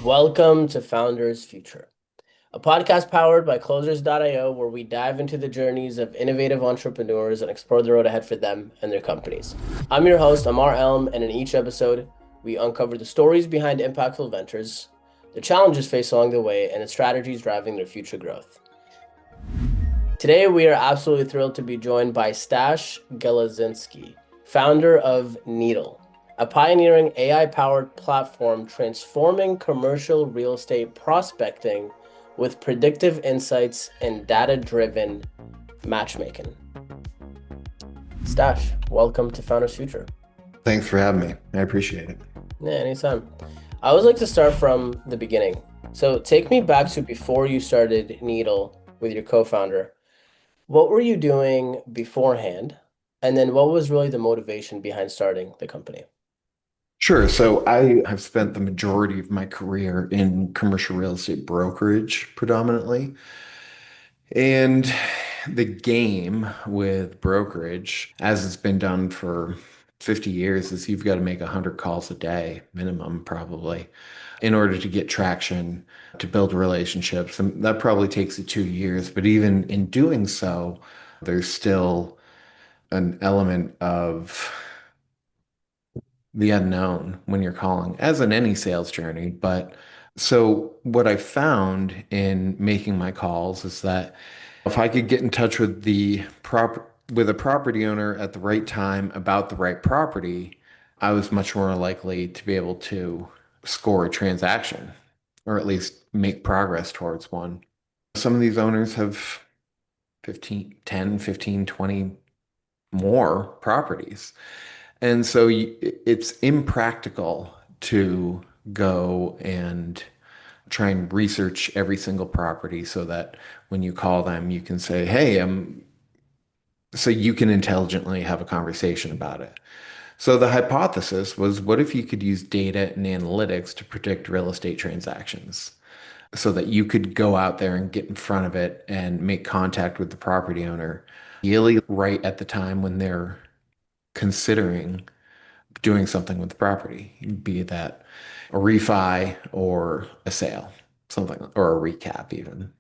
Welcome to Founders Future, a podcast powered by Closers.io, where we dive into the journeys of innovative entrepreneurs and explore the road ahead for them and their companies. I'm your host, Ammar Elm, and in each episode, we uncover the stories behind impactful ventures, the challenges faced along the way, and the strategies driving their future growth. Today, we are absolutely thrilled to be joined by Stash Geleszinski, founder of nëdl, a pioneering AI-powered platform transforming commercial real estate prospecting with predictive insights and data-driven matchmaking. Stash, welcome to Founders Future. Thanks for having me. I appreciate it. Yeah, anytime. I always like to start from the beginning. So take me back to before you started nëdl with your co-founder. What were you doing beforehand? And then what was really the motivation behind starting the company? Sure. So I have spent the majority of my career in commercial real estate brokerage predominantly. And the game with brokerage, as it's been done for 50 years, is you've got to make 100 calls a day, minimum probably, in order to get traction, to build relationships. And that probably takes you 2 years. But even in doing so, there's still an element of the unknown when you're calling, as in any sales journey. But so what I found in making my calls is that if I could get in touch with a property owner at the right time about the right property, I was much more likely to be able to score a transaction or at least make progress towards one. Some of these owners have 15, 10, 15, 20 more properties. And so it's impractical to go and try and research every single property so that when you call them, you can say, hey, so you can intelligently have a conversation about it. So the hypothesis was, what if you could use data and analytics to predict real estate transactions so that you could go out there and get in front of it and make contact with the property owner, ideally right at the time when they're considering doing something with the property, be that a refi or a sale, something, or a recap even.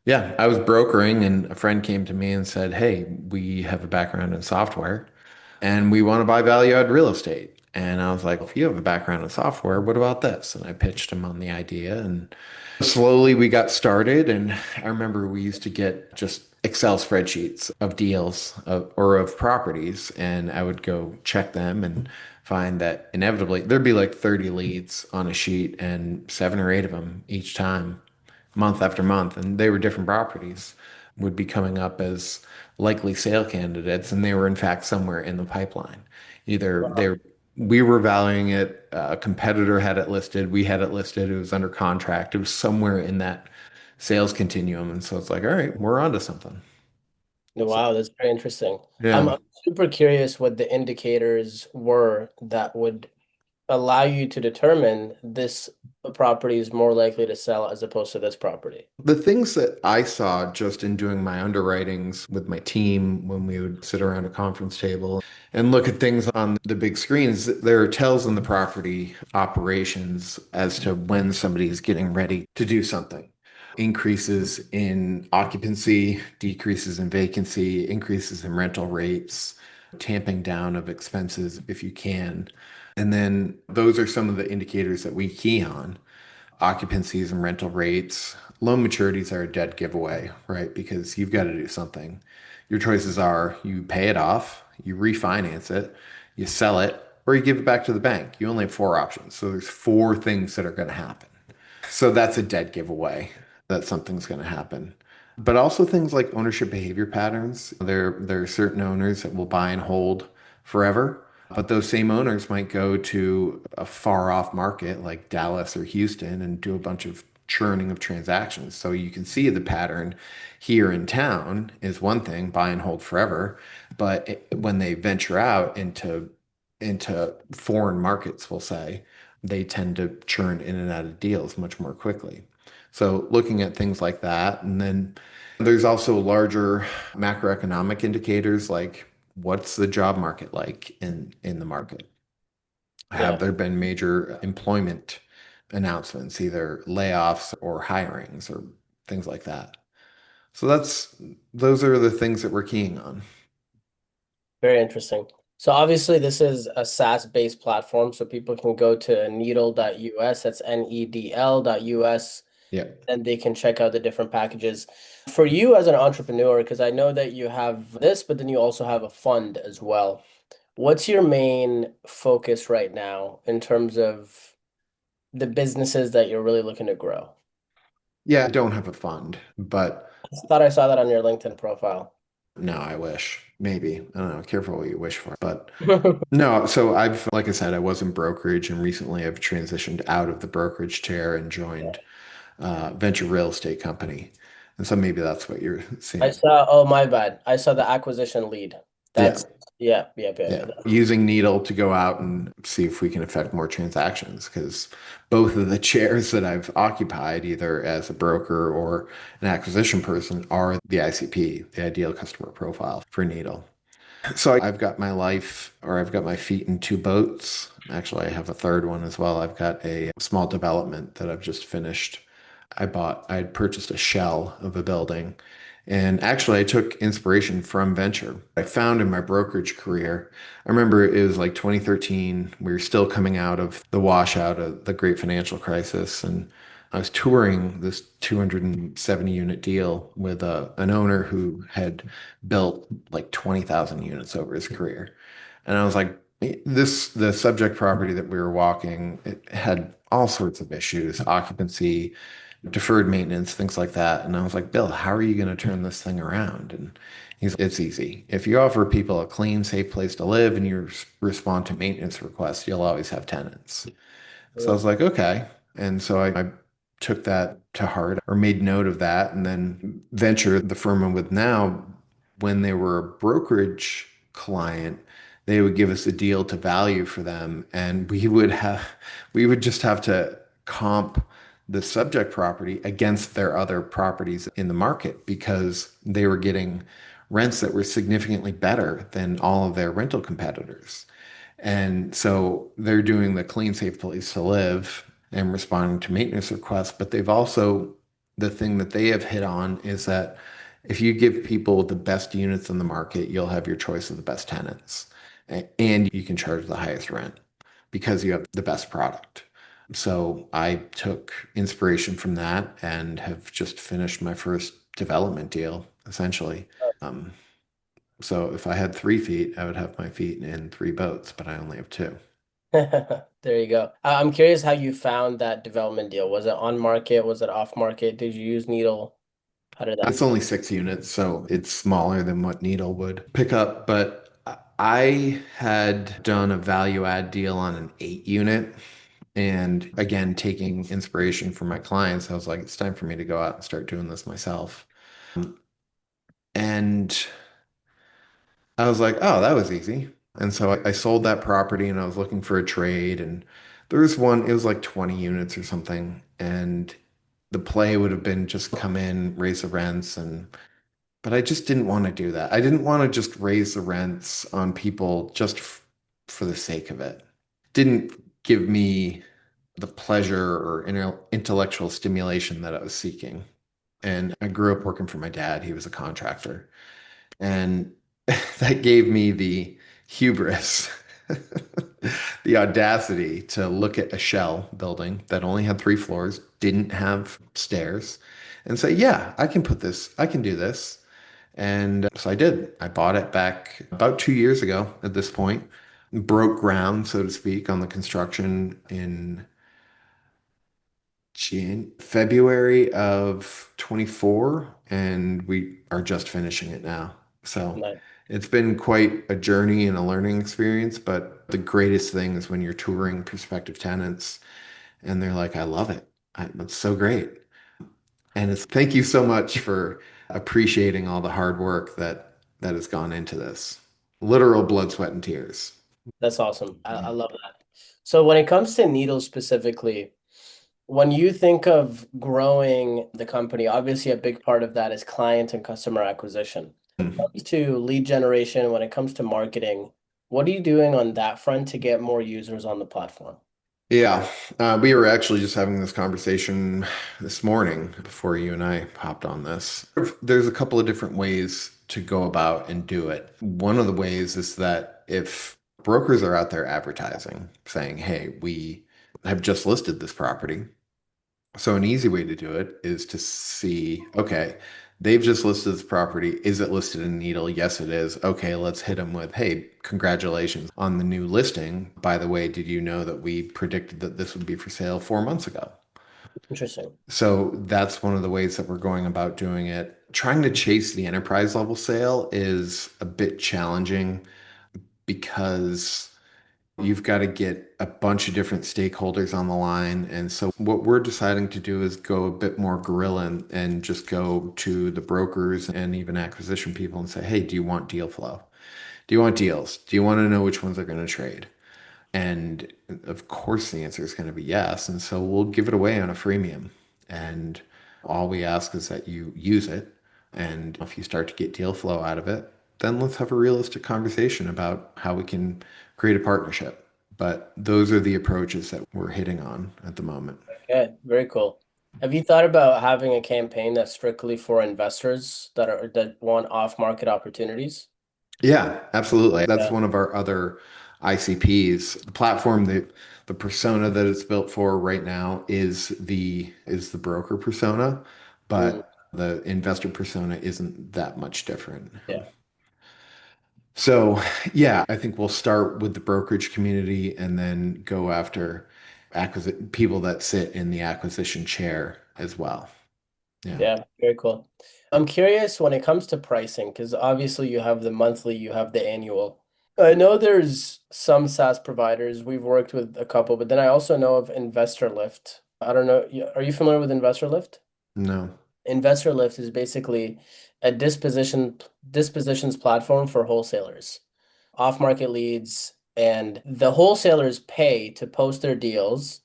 Yeah, I was brokering and a friend came to me and said, hey, we have a background in software and we want to buy value add real estate. And I was like, if you have a background in software, what about this? And I pitched him on the idea and slowly we got started. And I remember we used to get just Excel spreadsheets of deals or of properties, and I would go check them and find that inevitably there'd be like 30 leads on a sheet and seven or eight of them each time, month after month. And they were different properties, would be coming up as likely sale candidates, and they were in fact somewhere in the pipeline. Either we were valuing it, a competitor had it listed, we had it listed, it was under contract, it was somewhere in that sales continuum. And so it's like, all right, we're onto something. So Wow, that's very interesting. I'm, yeah. I'm super curious what the indicators were that would allow you to determine this property is more likely to sell as opposed to this property. The things that I saw just in doing my underwritings with my team when we would sit around a conference table and look at things on the big screens, there are tells in the property operations as to when somebody is getting ready to do something. Increases in occupancy, decreases in vacancy, increases in rental rates, tamping down of expenses if you can. And then those are some of the indicators that we key on: occupancies and rental rates. Loan maturities are a dead giveaway, right? Because you've got to do something. Your choices are you pay it off, you refinance it, you sell it, or you give it back to the bank. You only have four options. So there's four things that are going to happen. So that's a dead giveaway that something's going to happen. But also things like ownership behavior patterns. There are certain owners that will buy and hold forever, but those same owners might go to a far off market like Dallas or Houston and do a bunch of churning of transactions. So you can see the pattern here in town is one thing, buy and hold forever, but when they venture out into foreign markets, we'll say, they tend to churn in and out of deals much more quickly. So looking at things like that, and then there's also larger macroeconomic indicators like what's the job market like in the market? Yeah. Have there been major employment announcements, either layoffs or hirings or things like that. So those are the things that we're keying on. Very interesting. So obviously this is a SaaS-based platform, so people can go to needle.us, that's nedl.us, Yeah. and they can check out the different packages. For you as an entrepreneur, because I know that you have this, but then you also have a fund as well. What's your main focus right now in terms of the businesses that you're really looking to grow? Yeah, I don't have a fund, but I thought I saw that on your LinkedIn profile. no, I wish. Maybe. I don't know. Careful what you wish for. But no, so like I said, I was in brokerage, and recently I've transitioned out of the brokerage chair and joined venture real estate company. And so maybe that's what you're I seeing. saw, oh my bad. I saw the acquisition lead. Yeah. That's, yeah, yeah, yeah, Yeah. yeah. Using Needle to go out and see if we can affect more transactions, because both of the chairs that I've occupied, either as a broker or an acquisition person, are the ICP, the ideal customer profile for Needle. So I've got my life, or I've got my feet in two boats. Actually, I have a third one as well. I've got a small development that I've just finished. I had purchased a shell of a building. And actually, I took inspiration from venture. I found in my brokerage career, I remember it was like 2013. We were still coming out of the washout of the great financial crisis. And I was touring this 270 unit deal with an owner who had built like 20,000 units over his career. And I was like, the subject property that we were walking, it had all sorts of issues, occupancy, deferred maintenance, things like that. And I was like, Bill, how are you going to turn this thing around? And it's easy. If you offer people a clean, safe place to live and you respond to maintenance requests, you'll always have tenants. So I was like, okay. And so I took that to heart or made note of that. And then Venture, the firm I'm with now, when they were a brokerage client, they would give us a deal to value for them. And we would just have to comp the subject property against their other properties in the market because they were getting rents that were significantly better than all of their rental competitors. And so they're doing the clean, safe place to live and responding to maintenance requests. But they've also, the thing that they have hit on is that if you give people the best units in the market, you'll have your choice of the best tenants and you can charge the highest rent because you have the best product. So I took inspiration from that and have just finished my first development deal, essentially. Um, so if I had 3 feet, I would have my feet in three boats, but I only have two. There you go. I'm curious how you found that development deal. Was it on market? Was it off market? Did you use Needle? How did that? It's only 6 units, so it's smaller than what Needle would pick up. But I had done a value add deal on an 8 unit. And again, taking inspiration from my clients, I was like, it's time for me to go out and start doing this myself. And I was like, oh, that was easy. And so I sold that property and I was looking for a trade. And there was one, it was like 20 units or something. And the play would have been just come in, raise the rents. But I just didn't want to do that. I didn't want to just raise the rents on people just for the sake of it. Didn't give me the pleasure or intellectual stimulation that I was seeking. And I grew up working for my dad. He was a contractor. And that gave me the hubris, the audacity to look at a shell building that only had 3 floors, didn't have stairs, and say, yeah, I can do this. And so I did. I bought it back about 2 years ago at this point, broke ground, so to speak, on the construction in February of 24, and we are just finishing it now. So Nice. it's been quite a journey and a learning experience, but the greatest thing is when you're touring prospective tenants and they're like, I love it. It's so great. And it's thank you so much for appreciating all the hard work that has gone into this. Literal blood, sweat, and tears. That's awesome. I Yeah. love that. So when it comes to Needle specifically, when you think of growing the company, obviously a big part of that is client and customer acquisition. Comes to lead generation, when it comes to marketing, what are you doing on that front to get more users on the platform? Yeah, we were actually just having this conversation this morning before you and I hopped on this. There's a couple of different ways to go about and do it. One of the ways is that if brokers are out there advertising, saying, "Hey, we have just listed this property." So an easy way to do it is to see, okay, they've just listed this property. Is it listed in Needle? Yes, it is. Okay, let's hit them with, hey, congratulations on the new listing. By the way, did you know that we predicted that this would be for sale 4 months ago? Interesting. So that's one of the ways that we're going about doing it. Trying to chase the enterprise level sale is a bit challenging because you've got to get a bunch of different stakeholders on the line. And so what we're deciding to do is go a bit more guerrilla and just go to the brokers and even acquisition people and say, hey, do you want deal flow? Do you want deals? Do you want to know which ones are going to trade? And of course, the answer is going to be yes. And so we'll give it away on a freemium. And all we ask is that you use it. And if you start to get deal flow out of it, then let's have a realistic conversation about how we can create a partnership. But those are the approaches that we're hitting on at the moment. Okay, very cool. Have you thought about having a campaign that's strictly for investors that want off-market opportunities? Yeah, absolutely. That's Yeah. one of our other ICPs. The platform, the persona that it's built for right now is the broker persona, Mm, but the investor persona isn't that much different. yeah. So, yeah, I think we'll start with the brokerage community and then go after people that sit in the acquisition chair as well. Yeah. Yeah, very cool. I'm curious when it comes to pricing, because obviously you have the monthly, you have the annual. I know there's some SaaS providers. We've worked with a couple, but then I also know of Investor Lift. I don't know. Are you familiar with Investor Lift? No. Investor Lift is basically a dispositions platform for wholesalers, off-market leads, and the wholesalers pay to post their deals,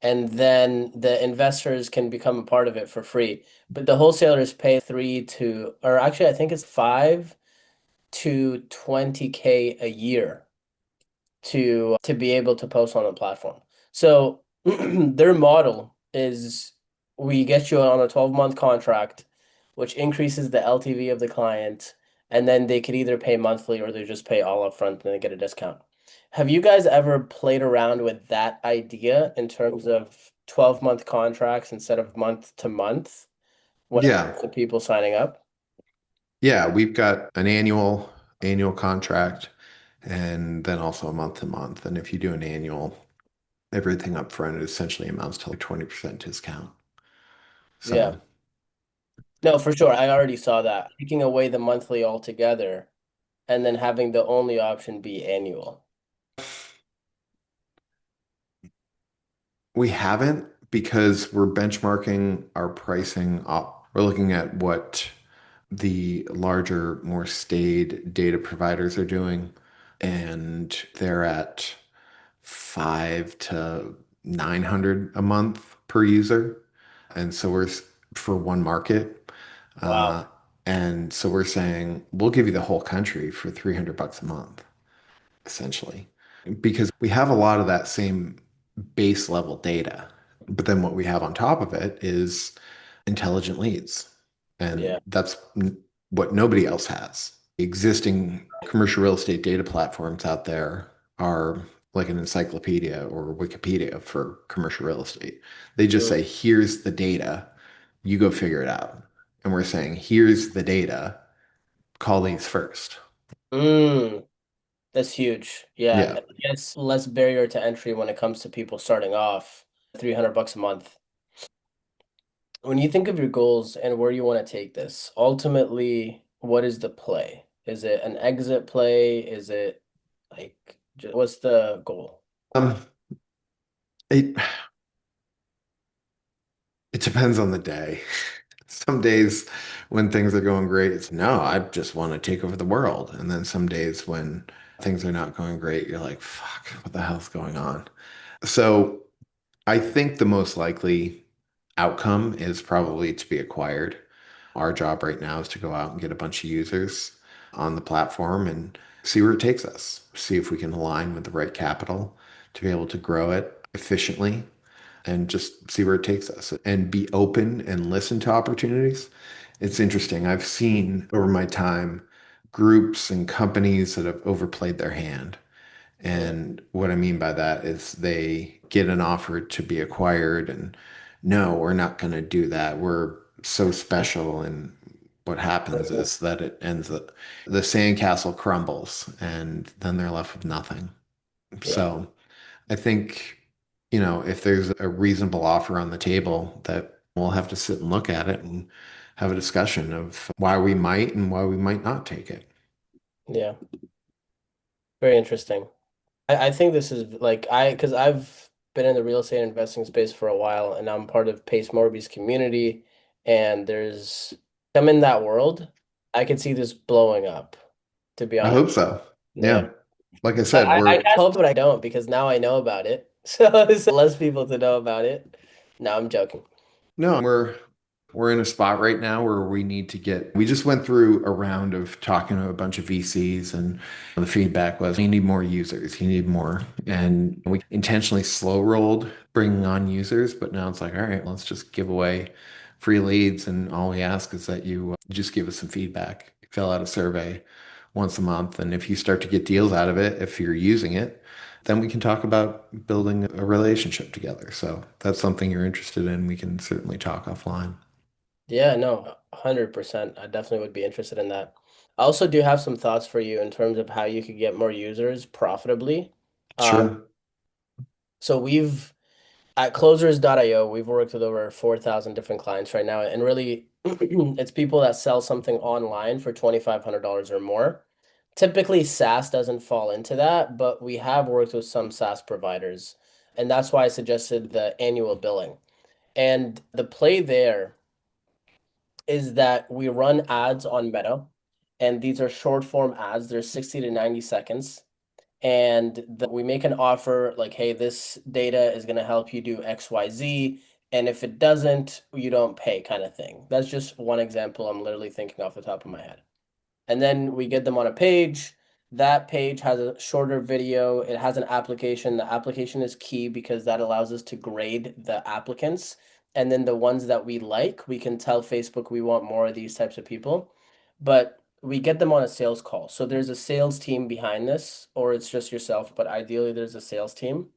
and then the investors can become a part of it for free. But the wholesalers pay three to, or actually, I think it's 5 to 20K a year to be able to post on the platform. So their model is we get you on a 12-month contract, which increases the LTV of the client, and then they could either pay monthly or they just pay all up front and they get a discount. Have you guys ever played around with that idea in terms of 12-month contracts instead of month to month when it Yeah. comes to people signing up? Yeah, we've got an annual contract and then also a month to month. And if you do an annual, everything up front, it essentially amounts to like 20% discount. Yeah. So No, for sure. I already saw that. Taking away the monthly altogether and then having the only option be annual. we haven't because we're benchmarking our pricing up. We're looking at what the larger, more staid data providers are doing, and they're at 5 to 900 a month per user. And so for one market. Uh, Wow. and so we're saying we'll give you the whole country for $300 a month, essentially, because we have a lot of that same base level data. But then what we have on top of it is intelligent leads. And Yeah. that's what nobody else has. Existing commercial real estate data platforms out there are like an encyclopedia or Wikipedia for commercial real estate. They just Mm. say, here's the data, you go figure it out. And we're saying, here's the data, call these first. Mm, that's huge. Yeah. Yeah. And I guess less barrier to entry when it comes to people starting off, $300 a month. When you think of your goals and where you want to take this, ultimately, what is the play? Is it an exit play? Is it like, what's the goal? Um, it it depends on the day. Some days when things are going great, it's no, I just want to take over the world. And then some days when things are not going great, you're like, fuck, what the hell's going on? So I think the most likely outcome is probably to be acquired. Our job right now is to go out and get a bunch of users on the platform and see where it takes us, see if we can align with the right capital to be able to grow it. efficiently and just see where it takes us and be open and listen to opportunities. It's interesting. I've seen over my time groups and companies that have overplayed their hand. Yeah. And what I mean by that is they get an offer to be acquired and no, we're not going to do that. We're so special. And what happens is that it ends up the sandcastle crumbles and then they're left with nothing. Yeah. So I think, if there's a reasonable offer on the table, that we'll have to sit and look at it and have a discussion of why we might and why we might not take it. Yeah. Very interesting. I think this is like because I've been in the real estate investing space for a while and I'm part of Pace Morby's community and I'm in that world. I could see this blowing up, to be I honest. hope so. Yeah. Yeah. Like I said, I we're kind of hope, but I don't because now I know about it. So it's less people to know about it. No, I'm joking. no, we're in a spot right now where we just went through a round of talking to a bunch of VCs and the feedback was you need more users, you need more. And we intentionally slow rolled bringing on users, but now it's like, all right, let's just give away free leads. And all we ask is that you just give us some feedback, fill out a survey once a month. And if you start to get deals out of it, if you're using it, then we can talk about building a relationship together. So that's something you're interested in. We can certainly talk offline. Yeah, no, 100%. I definitely would be interested in that. I also do have some thoughts for you in terms of how you could get more users profitably. Um, Sure. so we've At closers.io, we've worked with over 4,000 different clients right now, and really it's people that sell something online for $2,500 or more. Typically, SaaS doesn't fall into that, but we have worked with some SaaS providers, and that's why I suggested the annual billing. And the play there is that we run ads on Meta, and these are short form ads. They're 60 to 90 seconds. And we make an offer like, hey, this data is going to help you do XYZ. And if it doesn't, you don't pay, kind of thing. That's just one example I'm literally thinking off the top of my head. And then we get them on a page. That page has a shorter video. It has an application. The application is key because that allows us to grade the applicants. And then the ones that we like, we can tell Facebook we want more of these types of people. But we get them on a sales call. So there's a sales team behind this, or it's just yourself, but ideally there's a sales team.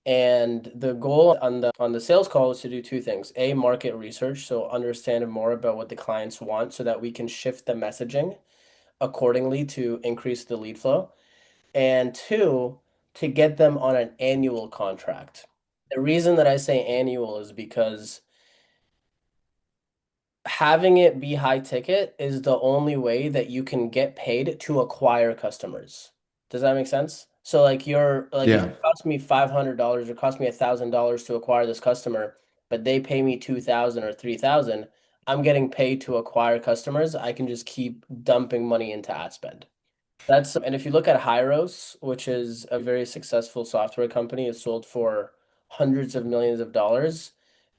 And the goal on the sales call is to do two things. A, market research, so understand more about what the clients want so that we can shift the messaging accordingly to increase the lead flow. And two, to get them on an annual contract. The reason that I say annual is because having it be high ticket is the only way that you can get paid to acquire customers. Does that make sense? So like if Yeah. it costs me $500 or cost me $1,000 to acquire this customer, but they pay me 2,000 or 3,000, I'm getting paid to acquire customers. I can just keep dumping money into ad spend. And if you look at Hyros, which is a very successful software company, it's sold for hundreds of millions of dollars.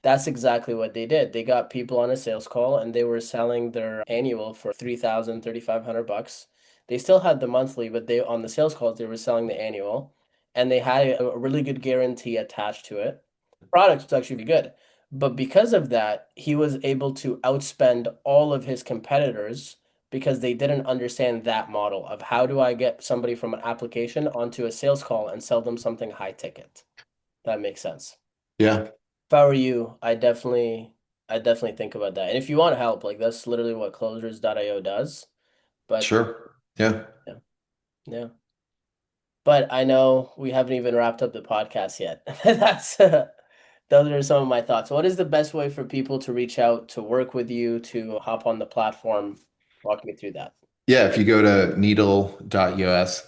That's exactly what they did. They got people on a sales call and they were selling their annual for 3,000, 3,500 bucks. They still had the monthly, but they on the sales calls they were selling the annual and they had a really good guarantee attached to it. Product was actually good. But because of that, he was able to outspend all of his competitors because they didn't understand that model of how do I get somebody from an application onto a sales call and sell them something high ticket. That makes sense. Yeah. If I were you, I definitely think about that. And if you want help, like that's literally what closers.io does. But Sure. Yeah. yeah, yeah. But I know we haven't even wrapped up the podcast yet. Those are some of my thoughts. What is the best way for people to reach out to work with you, to hop on the platform? Walk me through that. Yeah. If you go to needle.us,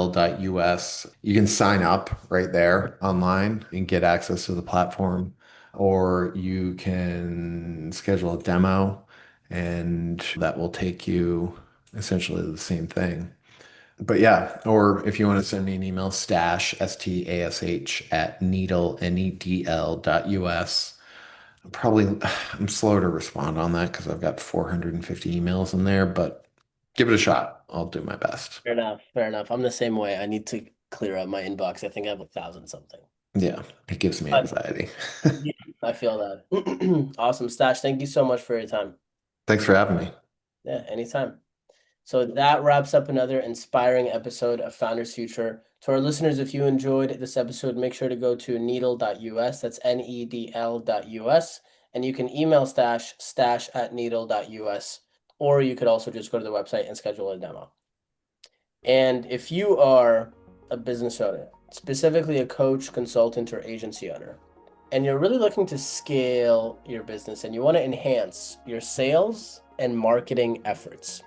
nedl.us, you can sign up right there online and get access to the platform, or you can schedule a demo and that will take you essentially to the same thing. But yeah, or if you want to send me an email, stash at nedl.us. Probably I'm slow to respond on that because I've got 450 emails in there, but give it a shot. I'll do my best. Fair enough. Fair enough. I'm the same way. I need to clear up my inbox. I think I have 1,000 something. Yeah, it gives me But anxiety. yeah, I feel that. Awesome, Stash. Thank you so much for your time. Thanks for having me. Yeah, anytime. So that wraps up another inspiring episode of Founders Future. To our listeners, if you enjoyed this episode, make sure to go to needle.us. That's nedl.us. And you can email stash@needle.us. Or you could also just go to the website and schedule a demo. And if you are a business owner, specifically a coach, consultant, or agency owner, and you're really looking to scale your business and you want to enhance your sales and marketing efforts,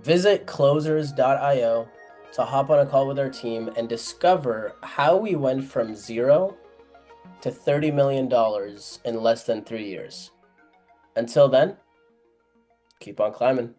visit closers.io to hop on a call with our team and discover how we went from zero to $30 million in less than 3 years. Until then, keep on climbing.